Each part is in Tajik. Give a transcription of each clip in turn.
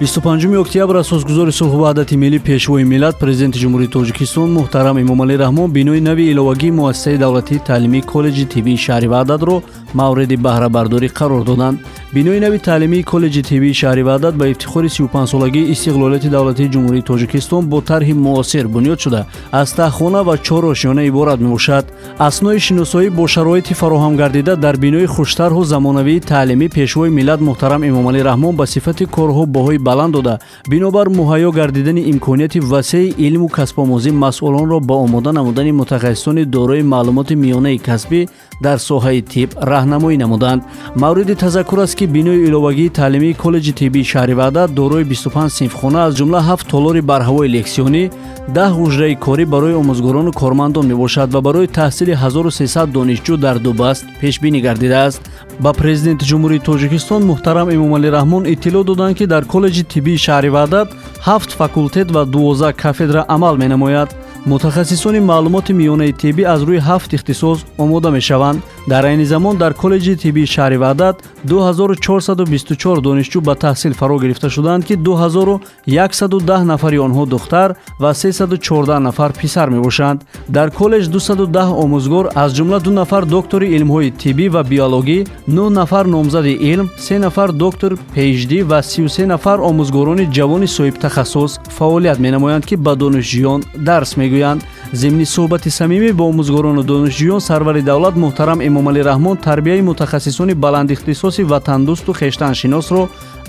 25 октябр асосгузори сулҳу ваҳдати миллӣ пешвои миллат президенти ҷумҳурии Тоҷикистон муҳтарам Эмомалӣ Раҳмон бинои нави иловагии муассисаи давлатии таълимии коллеҷи тиббии шаҳри Ваҳдатро мавриди баҳрабардорӣ қарор доданд. бинои нави таълимии коллеҷи тиббии шаҳри Ваҳдат ба ифтихори 35-солагии истиқлолияти давлатии ҷумҳурии Тоҷикистон бо тарҳи муосир бунёд шуда аз таҳхона ва 4 ошёна иборат мебошад. аснои шиносоӣ бо шароити фароҳам гардида дар бинои хуштарҳу замонавии таълимӣ пешвои миллат муҳтарам Эмомалӣ Раҳмон ба сифати корҳо баҳои баланд дода бинобар муҳайё гардидани имконияти васеъи илму касбомӯзӣ масъулонро ба омода намудани мутахассисони дорои маълумоти миёнаи касбӣ дар соҳаи тиб раҳнамоӣ намуданд. мавриди тазаккур аст ки бинои иловагии таълимии коллеҷи тиббии шаҳри Ваҳдат дорои 25 синфхона аз ҷумла 7 толори барҳавои лексионӣ, 10 ҳуҷраи корӣ барои омӯзгорону кормандон мебошад ва барои таҳсили 1300 донишҷӯ дар дубаст пешбинӣ гардидааст. ба президенти ҷумҳурии Тоҷикистон муҳтарам Эмомалӣ Раҳмон иттилоъ доданд ки дар коллеҷи тиббии шаҳри Ваҳдат 7 факултет ва 12 кафедра амал менамояд. мутахассисони маълумоти миёнаи тиббӣ аз рӯи 7 ихтисос омода мешаванд. дар айни замон дар коллеҷи тиббии шаҳри Ваҳдат 2424 донишҷӯ ба таҳсил фаро гирифта шуданд ки 2110 нафари онҳо духтар ва 314 нафар писар мебошанд. дар коллеҷ 210 омӯзгор аз ҷумла 2 нафар доктори илмҳои тиббӣ ва биологӣ, 9 нафар номзади илм, 3 нафар доктор PhD ва 33 нафар омӯзгорони ҷавони соҳибтахассус фаъолият менамоянд ки ба донишҷӯён дарс мегӯянд. зимни суҳбати самимӣ бо омӯзгорону донишҷӯён сарвари давлат муҳтарам Эмомалӣ Раҳмон тарбияи мутахассисони баландихтисоси ватандӯсту хештаншиносро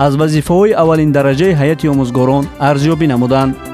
аз вазифаҳои аввалиндараҷаи ҳайати омӯзгорон арзёбӣ намуданд.